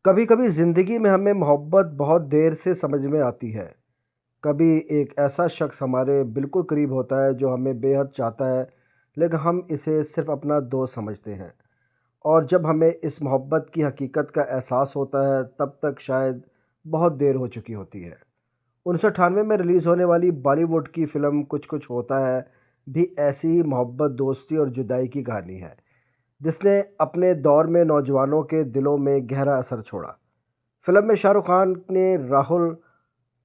कभी कभी ज़िंदगी में हमें मोहब्बत बहुत देर से समझ में आती है। कभी एक ऐसा शख्स हमारे बिल्कुल करीब होता है जो हमें बेहद चाहता है, लेकिन हम इसे सिर्फ अपना दोस्त समझते हैं। और जब हमें इस मोहब्बत की हकीकत का एहसास होता है तब तक शायद बहुत देर हो चुकी होती है। 1998 में रिलीज़ होने वाली बॉलीवुड की फ़िल्म कुछ कुछ होता है भी ऐसी ही मोहब्बत, दोस्ती और जुदाई की कहानी है, जिसने अपने दौर में नौजवानों के दिलों में गहरा असर छोड़ा। फिल्म में शाहरुख खान ने राहुल,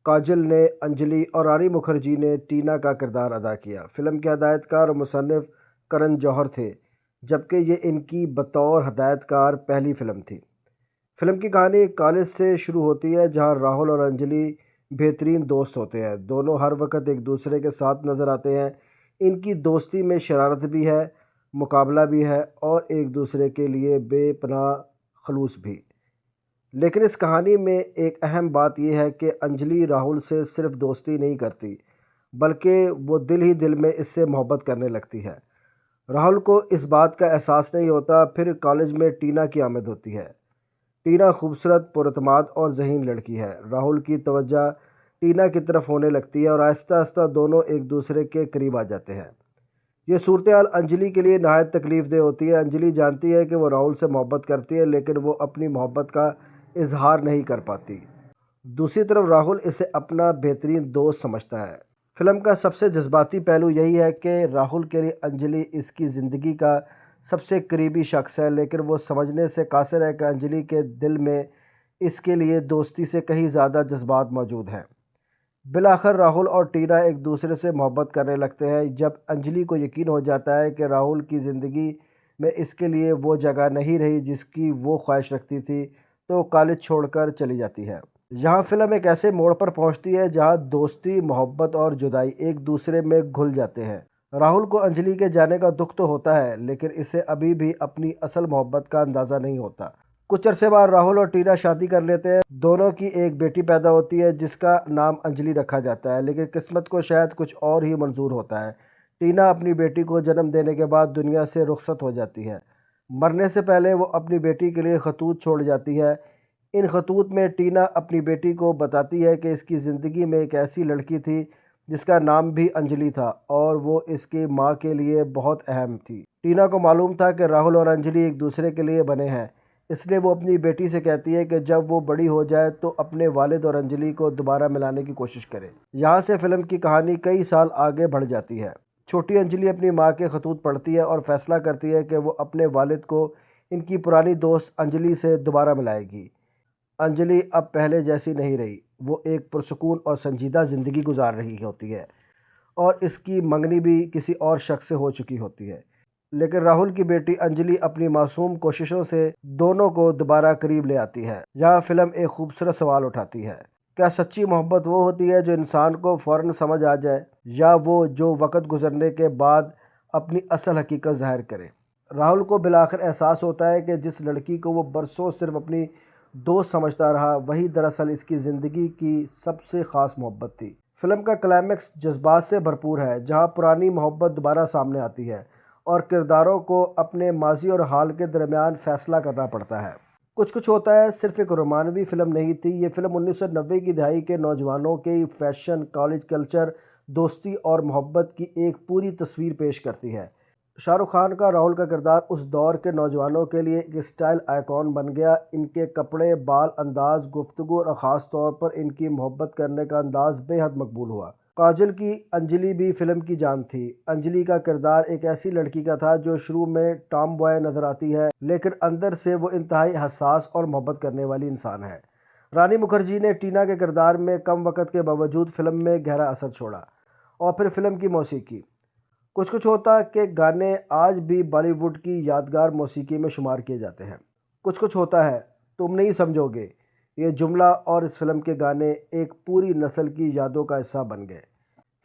काजल ने अंजलि और रानी मुखर्जी ने टीना का किरदार अदा किया। फिल्म के हदायतकार और मुसन्निफ करण जौहर थे, जबकि ये इनकी बतौर हदायतकार पहली फिल्म थी। फिल्म की कहानी एक कॉलेज से शुरू होती है जहां राहुल और अंजलि बेहतरीन दोस्त होते हैं। दोनों हर वक्त एक दूसरे के साथ नज़र आते हैं। इनकी दोस्ती में शरारत भी है, मुकाबला भी है और एक दूसरे के लिए बेपनाह खलूस भी। लेकिन इस कहानी में एक अहम बात यह है कि अंजलि राहुल से सिर्फ दोस्ती नहीं करती, बल्कि वो दिल ही दिल में इससे मोहब्बत करने लगती है। राहुल को इस बात का एहसास नहीं होता। फिर कॉलेज में टीना की आमद होती है। टीना खूबसूरत, पुरतमाद और ज़हीन लड़की है। राहुल की तवज्जो टीना की तरफ होने लगती है और आहिस्ता आहिस्ता दोनों एक दूसरे के करीब आ जाते हैं। ये सूरत हाल अंजलि के लिए नहायत तकलीफ़देह होती है। अंजलि जानती है कि वो राहुल से मोहब्बत करती है, लेकिन वो अपनी मोहब्बत का इजहार नहीं कर पाती। दूसरी तरफ राहुल इसे अपना बेहतरीन दोस्त समझता है। फिल्म का सबसे जज्बाती पहलू यही है कि राहुल के लिए अंजलि इसकी ज़िंदगी का सबसे करीबी शख्स है, लेकिन वो समझने से कासिर है कि अंजलि के दिल में इसके लिए दोस्ती से कहीं ज़्यादा जज्बात मौजूद हैं। बिलाखिर राहुल और टीना एक दूसरे से मोहब्बत करने लगते हैं। जब अंजलि को यकीन हो जाता है कि राहुल की ज़िंदगी में इसके लिए वो जगह नहीं रही जिसकी वो ख्वाहिश रखती थी, तो कॉलेज छोड़कर चली जाती है। यहाँ फिल्म एक ऐसे मोड़ पर पहुँचती है जहाँ दोस्ती, मोहब्बत और जुदाई एक दूसरे में घुल जाते हैं। राहुल को अंजलि के जाने का दुख तो होता है, लेकिन इसे अभी भी अपनी असल मोहब्बत का अंदाज़ा नहीं होता। कुछ अरसे बाद राहुल और टीना शादी कर लेते हैं। दोनों की एक बेटी पैदा होती है जिसका नाम अंजलि रखा जाता है, लेकिन किस्मत को शायद कुछ और ही मंजूर होता है। टीना अपनी बेटी को जन्म देने के बाद दुनिया से रुखसत हो जाती है। मरने से पहले वो अपनी बेटी के लिए खतूत छोड़ जाती है। इन खतूत में टीना अपनी बेटी को बताती है कि इसकी ज़िंदगी में एक ऐसी लड़की थी जिसका नाम भी अंजलि था और वो इसकी माँ के लिए बहुत अहम थी। टीना को मालूम था कि राहुल और अंजलि एक दूसरे के लिए बने हैं, इसलिए वो अपनी बेटी से कहती है कि जब वो बड़ी हो जाए तो अपने वालिद और अंजलि को दोबारा मिलाने की कोशिश करे। यहाँ से फिल्म की कहानी कई साल आगे बढ़ जाती है। छोटी अंजलि अपनी माँ के खतूत पढ़ती है और फैसला करती है कि वो अपने वालिद को इनकी पुरानी दोस्त अंजलि से दोबारा मिलाएगी। अंजलि अब पहले जैसी नहीं रही। वो एक पुरसुकून और संजीदा ज़िंदगी गुजार रही होती है और इसकी मंगनी भी किसी और शख्स से हो चुकी होती है। लेकिन राहुल की बेटी अंजलि अपनी मासूम कोशिशों से दोनों को दोबारा करीब ले आती है। यहाँ फिल्म एक खूबसूरत सवाल उठाती है, क्या सच्ची मोहब्बत वो होती है जो इंसान को फ़ौरन समझ आ जाए, या वो जो वक़्त गुजरने के बाद अपनी असल हकीकत ज़ाहिर करे। राहुल को बिलाखिर एहसास होता है कि जिस लड़की को वो बरसों सिर्फ अपनी दोस्त समझता रहा, वही दरअसल इसकी ज़िंदगी की सबसे ख़ास मोहब्बत थी। फिल्म का क्लाइमैक्स जज्बात से भरपूर है, जहाँ पुरानी मोहब्बत दोबारा सामने आती है और किरदारों को अपने माजी और हाल के दरमियान फ़ैसला करना पड़ता है। कुछ कुछ होता है सिर्फ एक रोमानवी फ़िल्म नहीं थी। ये फ़िल्म 1990 की दहाई के नौजवानों के फैशन, कॉलेज कल्चर, दोस्ती और मोहब्बत की एक पूरी तस्वीर पेश करती है। शाहरुख खान का राहुल का किरदार उस दौर के नौजवानों के लिए एक स्टाइल आइकॉन बन गया। इनके कपड़े, बाल, अंदाज़, गुफ्तगू और ख़ास तौर पर इनकी मोहब्बत करने का अंदाज़ बेहद मकबूल हुआ। काजल की अंजलि भी फिल्म की जान थी। अंजलि का किरदार एक ऐसी लड़की का था जो शुरू में टॉम बॉय नज़र आती है, लेकिन अंदर से वो इंतहाई हसास और मोहब्बत करने वाली इंसान है। रानी मुखर्जी ने टीना के किरदार में कम वक़्त के बावजूद फिल्म में गहरा असर छोड़ा। और फिर फिल्म की मौसीकी, कुछ कुछ होता के गाने आज भी बॉलीवुड की यादगार मौसीकी में शुमार किए जाते हैं। कुछ कुछ होता है तुम नहीं समझोगे, ये जुमला और इस फिल्म के गाने एक पूरी नस्ल की यादों का हिस्सा बन गए।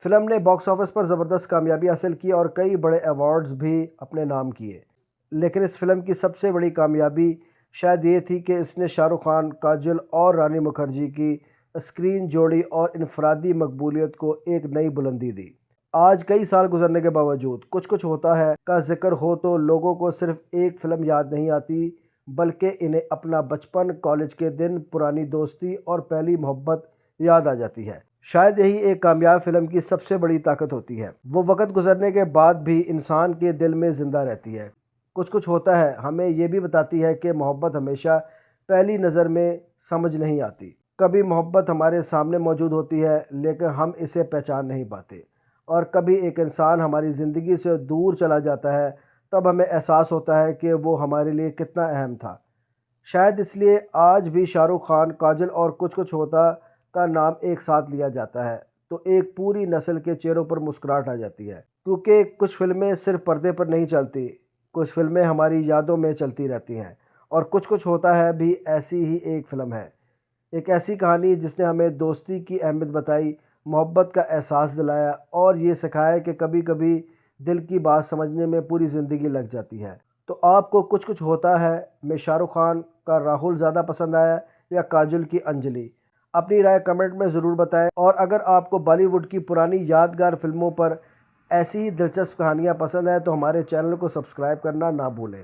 फिल्म ने बॉक्स ऑफिस पर ज़बरदस्त कामयाबी हासिल की और कई बड़े अवार्ड्स भी अपने नाम किए। लेकिन इस फिल्म की सबसे बड़ी कामयाबी शायद ये थी कि इसने शाहरुख खान, काजल और रानी मुखर्जी की स्क्रीन जोड़ी और इनफरादी मकबूलियत को एक नई बुलंदी दी। आज कई साल गुजरने के बावजूद कुछ कुछ होता है का जिक्र हो तो लोगों को सिर्फ एक फ़िल्म याद नहीं आती, बल्कि इन्हें अपना बचपन, कॉलेज के दिन, पुरानी दोस्ती और पहली मोहब्बत याद आ जाती है। शायद यही एक कामयाब फिल्म की सबसे बड़ी ताकत होती है। वो वक्त गुजरने के बाद भी इंसान के दिल में ज़िंदा रहती है। कुछ कुछ होता है हमें ये भी बताती है कि मोहब्बत हमेशा पहली नज़र में समझ नहीं आती। कभी मोहब्बत हमारे सामने मौजूद होती है लेकिन हम इसे पहचान नहीं पाते, और कभी एक इंसान हमारी ज़िंदगी से दूर चला जाता है, तब हमें एहसास होता है कि वो हमारे लिए कितना अहम था। शायद इसलिए आज भी शाहरुख खान, काजल और कुछ कुछ होता का नाम एक साथ लिया जाता है तो एक पूरी नस्ल के चेहरों पर मुस्कुराहट आ जाती है। क्योंकि कुछ फिल्में सिर्फ पर्दे पर नहीं चलती, कुछ फिल्में हमारी यादों में चलती रहती हैं, और कुछ कुछ होता है भी ऐसी ही एक फ़िल्म है। एक ऐसी कहानी जिसने हमें दोस्ती की अहमियत बताई, मोहब्बत का एहसास दिलाया और ये सिखाया कि कभी कभी दिल की बात समझने में पूरी ज़िंदगी लग जाती है। तो आपको कुछ कुछ होता है में शाहरुख खान का राहुल ज़्यादा पसंद आया या काजल की अंजलि? अपनी राय कमेंट में ज़रूर बताएं, और अगर आपको बॉलीवुड की पुरानी यादगार फिल्मों पर ऐसी ही दिलचस्प कहानियाँ पसंद है तो हमारे चैनल को सब्सक्राइब करना ना भूलें।